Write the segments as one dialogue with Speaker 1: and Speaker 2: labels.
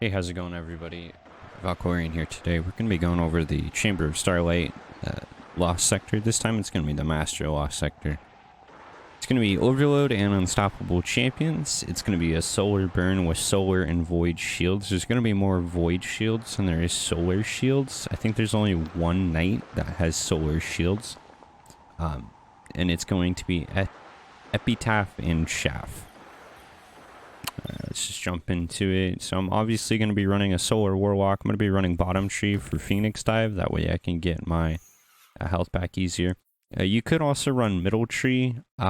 Speaker 1: Hey, how's it going, everybody? Valkorian here today. We're going to be going over the Chamber of Starlight Lost Sector. This time it's going to be the Master Lost Sector. It's going to be Overload and Unstoppable Champions. It's going to be a solar burn with solar and void shields. There's going to be more void shields than there is solar shields. I think there's only one knight that has solar shields. And it's going to be Epitaph and Shaft. Let's just jump into it. So I'm obviously going to be running a solar warlock. I'm going to be running bottom tree for Phoenix dive. That way I can get my health back easier. You could also run middle tree, but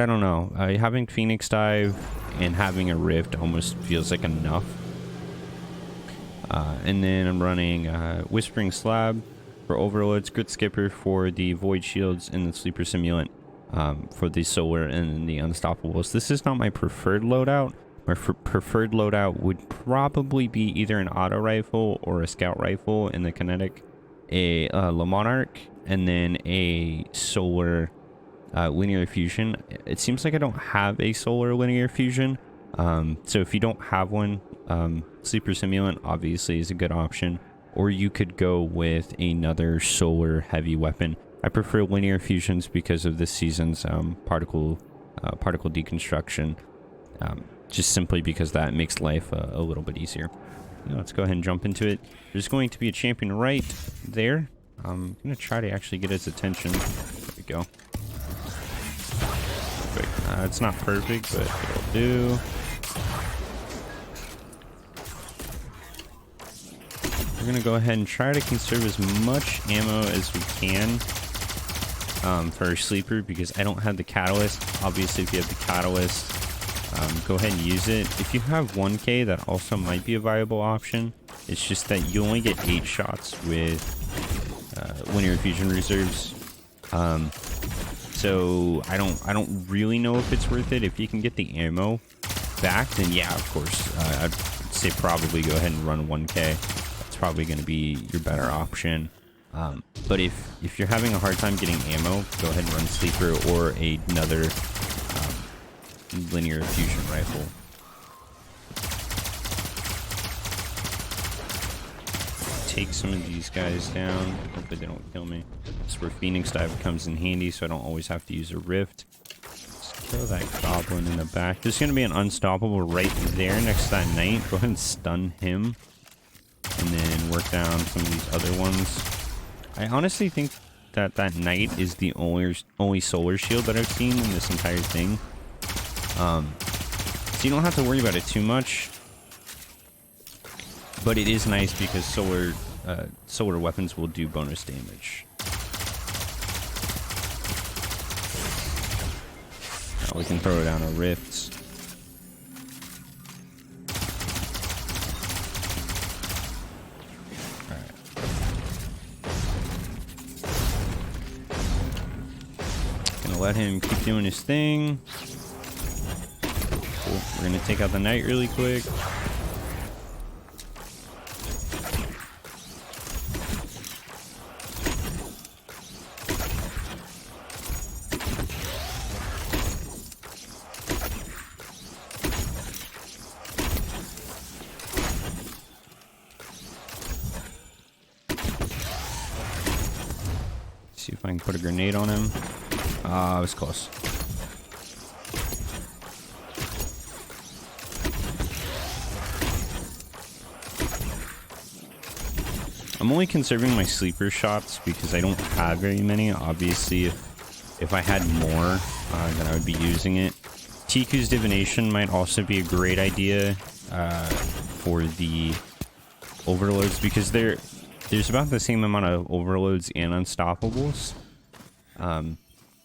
Speaker 1: I don't know. Having Phoenix dive and having a rift almost feels like enough. And then I'm running Whispering Slab for overloads, Grit Skipper for the void shields, and the Sleeper Simulant for the solar and the unstoppables. This is not my preferred loadout. My preferred loadout would probably be either an auto rifle or a scout rifle in the kinetic, a Le Monarch, and then a solar linear fusion. It seems like I don't have a solar linear fusion, so if you don't have one, Sleeper Simulant obviously is a good option, or you could go with another solar heavy weapon. I prefer linear fusions because of this season's particle deconstruction, just simply because that makes life a little bit easier. Let's go ahead and jump into it. There's going to be a champion right there. I'm going to try to actually get his attention. There we go. Perfect. It's not perfect, but it'll do. We're going to go ahead and try to conserve as much ammo as we can for our sleeper, because I don't have the catalyst. Obviously, if you have the catalyst, go ahead and use it. If you have 1k, that also might be a viable option. It's just that you only get 8 shots with linear fusion reserves. So I don't really know if it's worth it. If you can get the ammo back, then yeah, of course. I'd say probably go ahead and run 1k. That's probably going to be your better option. But if you're having a hard time getting ammo, go ahead and run sleeper or another linear fusion rifle. Take some of these guys down. Hopefully they don't kill me. That's where Phoenix dive comes in handy, so I don't always have to use a rift. Let's kill that goblin in the back. There's going to be an unstoppable right there next to that knight. Go ahead and stun him, and then work down some of these other ones. I honestly think that that knight is the only solar shield that I've seen in this entire thing. So you don't have to worry about it too much. But it is nice because solar weapons will do bonus damage. Now we can throw down a rift. Let him keep doing his thing. Cool. We're gonna take out the knight really quick. See if I can put a grenade on him. It was close. I'm only conserving my sleeper shots because I don't have very many. Obviously, if I had more, then I would be using it. Tiku's Divination might also be a great idea for the overloads, because there's about the same amount of overloads and unstoppables.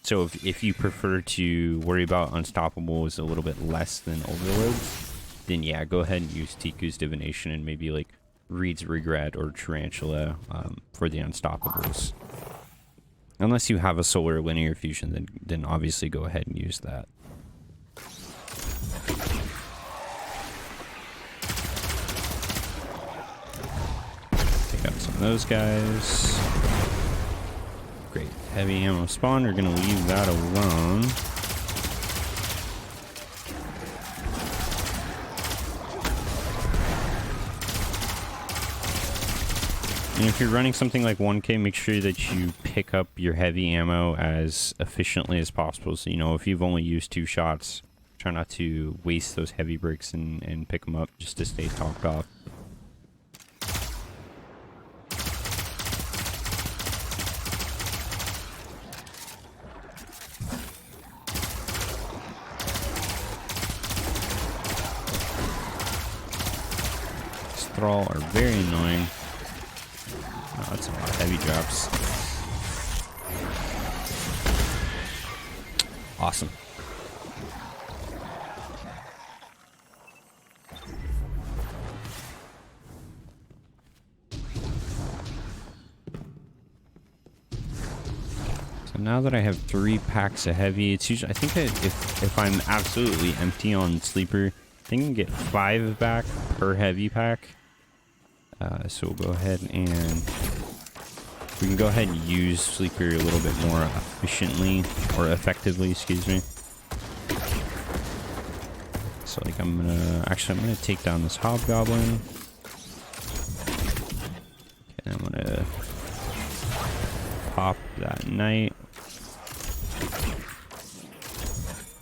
Speaker 1: So if you prefer to worry about unstoppables a little bit less than overloads, then yeah, go ahead and use Tiku's Divination and maybe like Reed's Regret or Tarantula for the unstoppables. Unless you have a solar linear fusion, then obviously go ahead and use that. Take out some of those guys. Great. Heavy ammo spawn. We're going to leave that alone. And if you're running something like 1K, make sure that you pick up your heavy ammo as efficiently as possible. So, you know, if you've only used 2 shots, try not to waste those heavy bricks and pick them up just to stay topped off. Thrall are very annoying. Oh, that's a lot of heavy drops. Awesome. So now that I have 3 packs of heavy, it's usually, I think that if I'm absolutely empty on sleeper, I think I can get 5 back per heavy pack. So we'll go ahead and we can go ahead and use sleeper a little bit more efficiently or effectively, excuse me. So like I'm gonna take down this hobgoblin. Okay, I'm gonna pop that knight.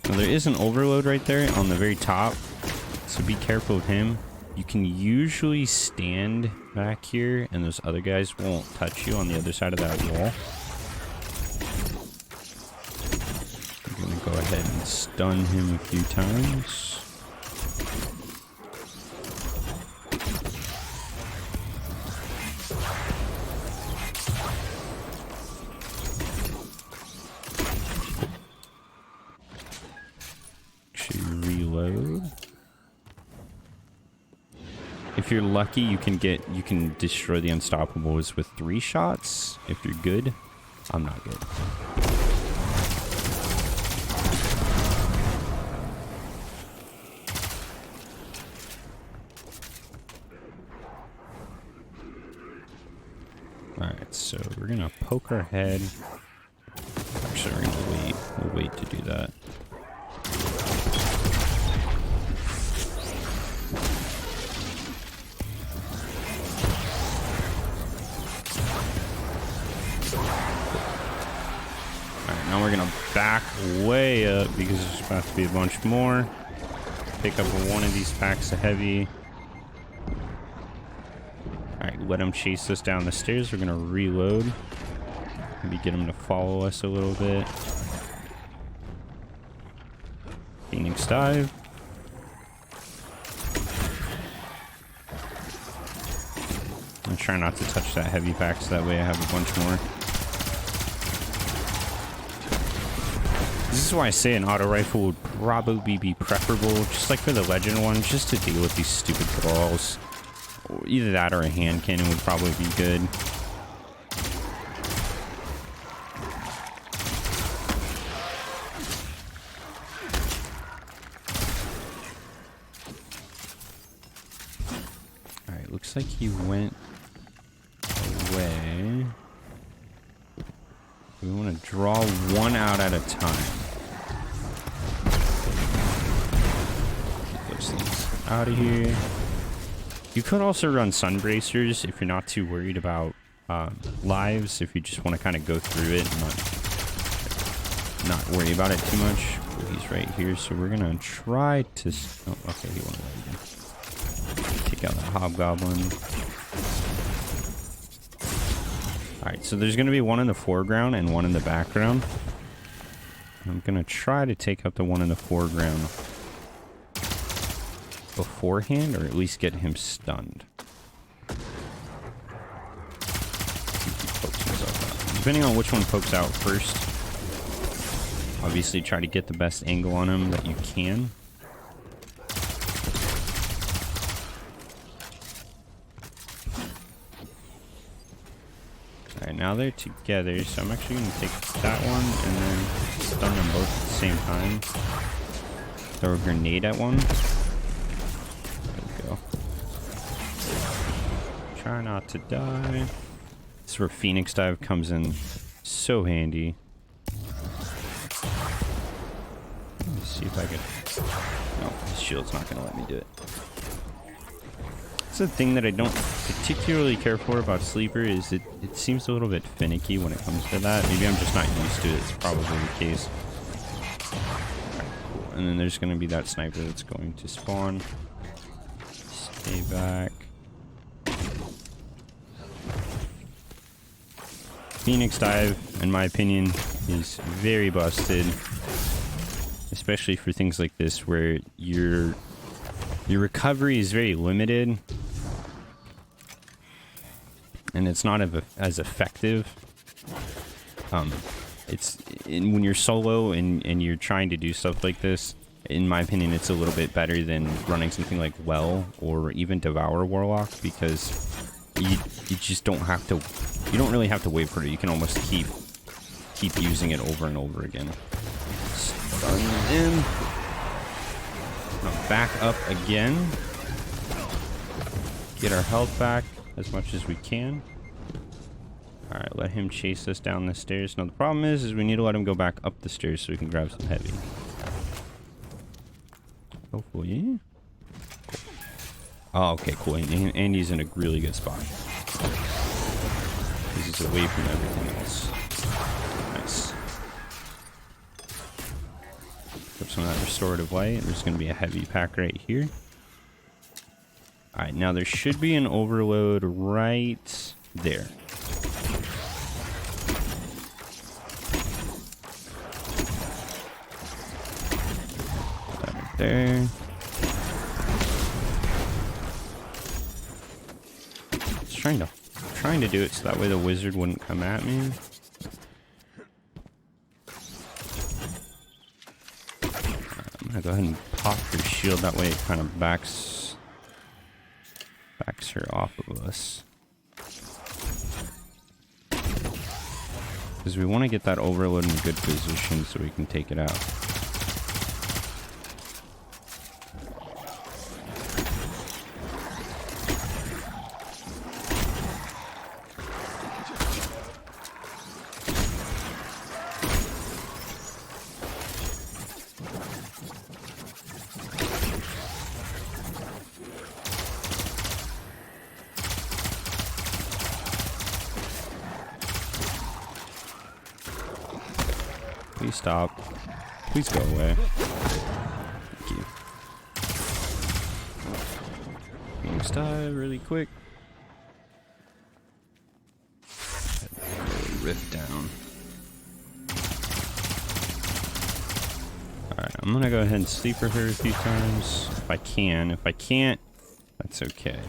Speaker 1: Now there is an overload right there on the very top, so be careful of him. You can usually stand back here and those other guys won't touch you on the other side of that wall. I'm gonna go ahead and stun him a few times. Actually reload. If you're lucky, you can destroy the unstoppables with 3 shots. If you're good, I'm not good. All right, so we're gonna poke our head. Actually, we're gonna wait. We'll wait to do that. Now we're gonna back way up because there's about to be a bunch more. Pick up one of these packs of heavy. Alright, let them chase us down the stairs. We're gonna reload. Maybe get them to follow us a little bit. Phoenix dive. I'm trying not to touch that heavy pack so that way I have a bunch more. This is why I say an auto rifle would probably be preferable, just like for the legend one, just to deal with these stupid thralls. Either that or a hand cannon would probably be good. Alright, looks like he went away. We want to draw one out at a time. Get those things out of here. You could also run sun bracers if you're not too worried about lives. If you just want to kind of go through it and not worry about it too much. Oh, he's right here, so we're gonna try to. Oh, okay, he went away again. Take out that hobgoblin. Alright, so there's going to be one in the foreground and one in the background. I'm going to try to take out the one in the foreground beforehand, or at least get him stunned. Depending on which one pokes out first, obviously try to get the best angle on him that you can. Alright, now they're together, so I'm actually going to take that one and then stun them both at the same time. Throw a grenade at one. There we go. Try not to die. This is where Phoenix Dive comes in so handy. Let's see if I can... No, his shield's not going to let me do it. It's the thing that I don't particularly care for about Sleeper is it seems a little bit finicky when it comes to that. Maybe I'm just not used to it. It's probably the case. Alright, cool. And then there's going to be that sniper that's going to spawn. Stay back. Phoenix Dive, in my opinion, is very busted. Especially for things like this where your recovery is very limited. And it's not as effective. When you're solo and you're trying to do stuff like this, in my opinion, it's a little bit better than running something like Well or even Devour Warlock, because you just don't have to, you don't really have to wait for it. You can almost keep using it over and over again. Stun in. Now back up again. Get our health back as much as we can. Alright, let him chase us down the stairs. Now the problem is we need to let him go back up the stairs so we can grab some heavy. Hopefully. Oh, okay, cool. And he's in a really good spot. He's away from everything else. Nice. Put some of that restorative light. There's going to be a heavy pack right here. Alright, now there should be an overload right there. That right there. Trying to do it so that way the wizard wouldn't come at me. I'm gonna go ahead and pop her shield, that way it kind of backs her off of us. Because we want to get that overload in a good position so we can take it out. Please stop. Please go away. Thank you. Phoenix dive really quick. Rift down. Alright, I'm gonna go ahead and sleeper her a few times. If I can. If I can't, that's okay.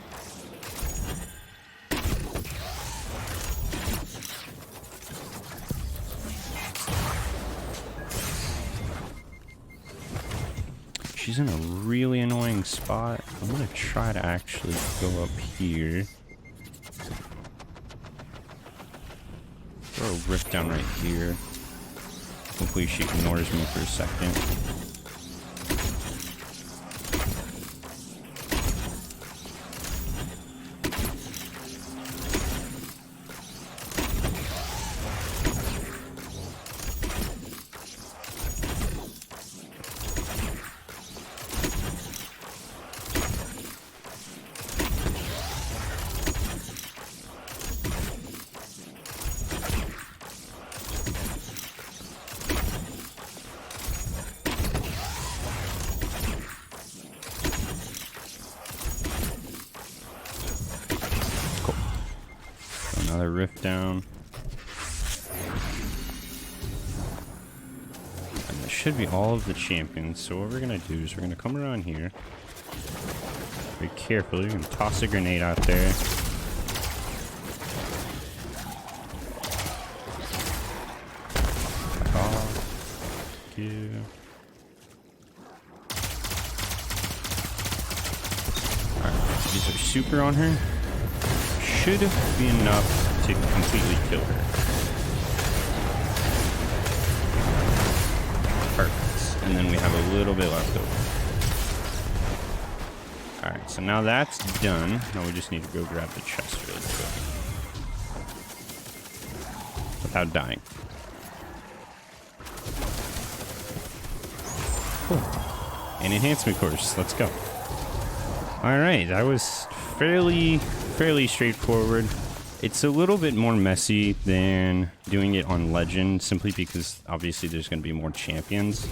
Speaker 1: She's in a really annoying spot. I'm gonna try to actually go up here. Throw a rift down right here. Hopefully she ignores me for a second. Another rift down. And that should be all of the champions. So what we're going to do is we're going to come around here. Very carefully. We're going to toss a grenade out there. Back off. Thank you. Alright, use our super on her. Should be enough to completely kill her. Perfect. And then we have a little bit left over. Alright, so now that's done. Now we just need to go grab the chest really quick. Without dying. Cool. An enhancement course. Let's go. All right, that was fairly straightforward. It's a little bit more messy than doing it on Legend, simply because obviously there's going to be more champions.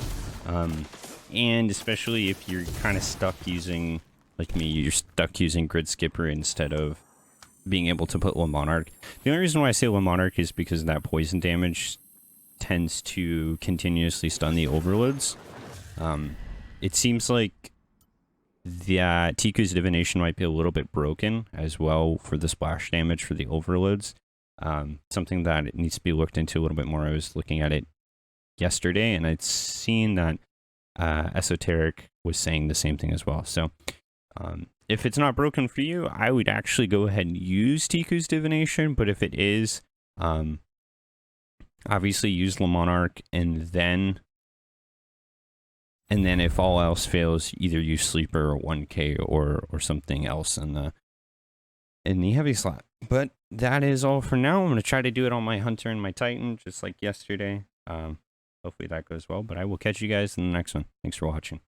Speaker 1: And especially if you're kind of stuck using, like me, you're stuck using Grid Skipper instead of being able to put Le Monarch. The only reason why I say Le Monarch is because that poison damage tends to continuously stun the overloads. It seems like Tiku's Divination might be a little bit broken as well for the splash damage for the overloads. Something that it needs to be looked into a little bit more. I was looking at it yesterday, and I'd seen that Esoteric was saying the same thing as well. So if it's not broken for you, I would actually go ahead and use Tiku's Divination, but if it is, obviously use Le Monarch, and then if all else fails, either use Sleeper or 1K or something else in the heavy slot. But that is all for now. I'm going to try to do it on my Hunter and my Titan, just like yesterday. Hopefully that goes well, but I will catch you guys in the next one. Thanks for watching.